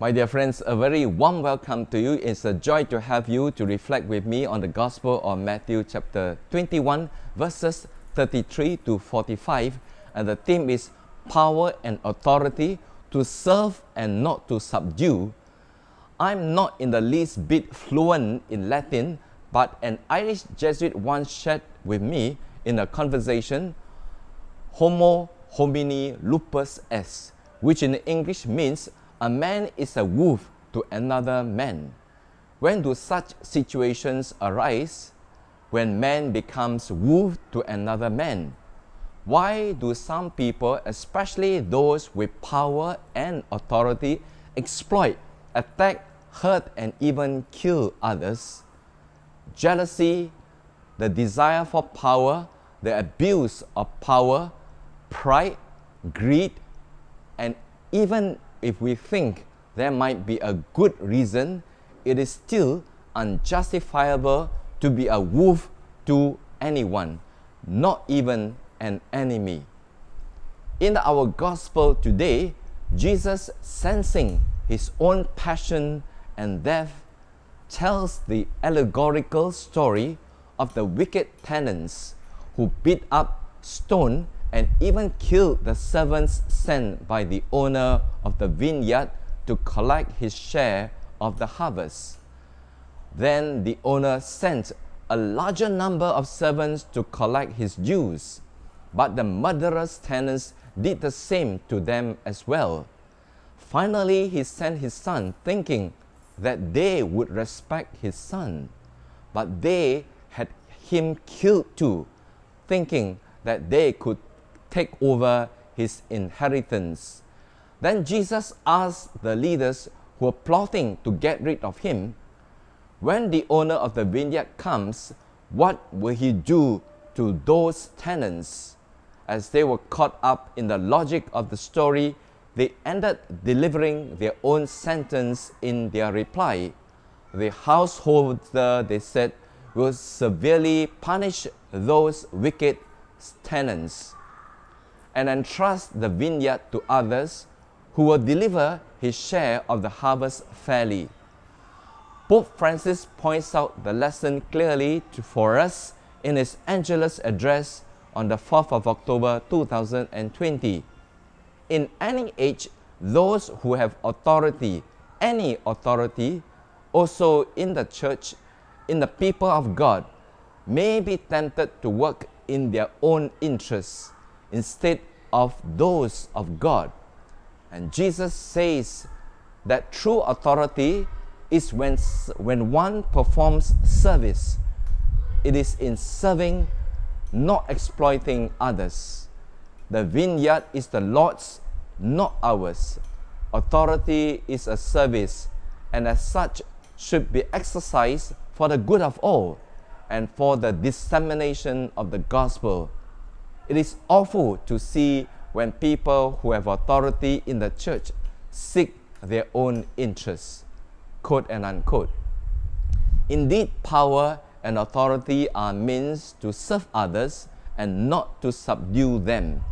My dear friends, a very warm welcome to you. It's a joy to have you to reflect with me on the Gospel of Matthew chapter 21, verses 33 to 45. And the theme is power and authority to serve and not to subdue. I'm not in the least bit fluent in Latin, but an Irish Jesuit once shared with me in a conversation, Homo homini lupus est, which in English means a man is a wolf to another man. When do such situations arise? When man becomes wolf to another man. Why do some people, especially those with power and authority, exploit, attack, hurt, and even kill others? Jealousy, the desire for power, the abuse of power, pride, greed, and even if we think there might be a good reason, it is still unjustifiable to be a wolf to anyone, not even an enemy. In our gospel today, Jesus, sensing his own passion and death, tells the allegorical story of the wicked tenants who beat up, stoned, and even killed the servants sent by the owner of the vineyard to collect his share of the harvest. Then the owner sent a larger number of servants to collect his dues, but the murderous tenants did the same to them as well. Finally, he sent his son, thinking that they would respect his son, but they had him killed too, thinking that they could take over his inheritance. Then Jesus asked the leaders who were plotting to get rid of him, when the owner of the vineyard comes, what will he do to those tenants? As they were caught up in the logic of the story, they ended delivering their own sentence in their reply. The householder, they said, will severely punish those wicked tenants and entrust the vineyard to others who will deliver his share of the harvest fairly. Pope Francis points out the lesson clearly for us in his Angelus address on the 4th of October 2020. In any age, those who have authority, any authority, also in the church, in the people of God, may be tempted to work in their own interests instead of those of God. And Jesus says that true authority is when one performs service. It is in serving, not exploiting others. The vineyard is the Lord's, not ours. Authority is a service, and as such should be exercised for the good of all and for the dissemination of the gospel. It is awful to see when people who have authority in the church seek their own interests, quote and unquote. Indeed, power and authority are means to serve others and not to subdue them.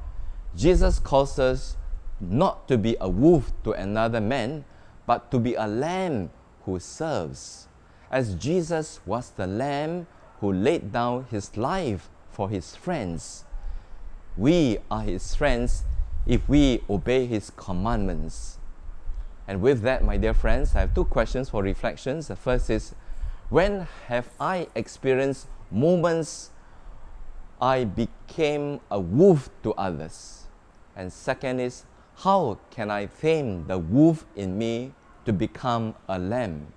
Jesus calls us not to be a wolf to another man, but to be a lamb who serves. As Jesus was the lamb who laid down his life for his friends, we are his friends if we obey his commandments. And with that, my dear friends, I have two questions for reflections. The first is, when have I experienced moments I became a wolf to others? And second is, how can I tame the wolf in me to become a lamb?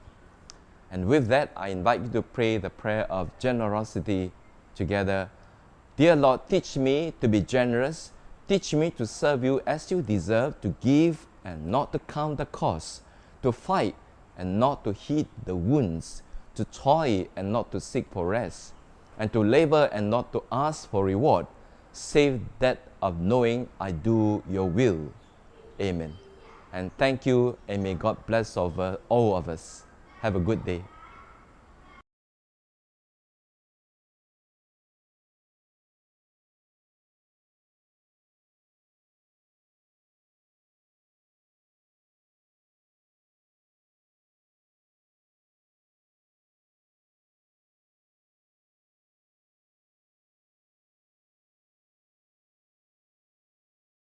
And with that, I invite you to pray the prayer of generosity together. Dear Lord, teach me to be generous. Teach me to serve you as you deserve, to give and not to count the cost, to fight and not to heed the wounds, to toil and not to seek for rest, and to labor and not to ask for reward, save that of knowing I do your will. Amen. And thank you, and may God bless over all of us. Have a good day.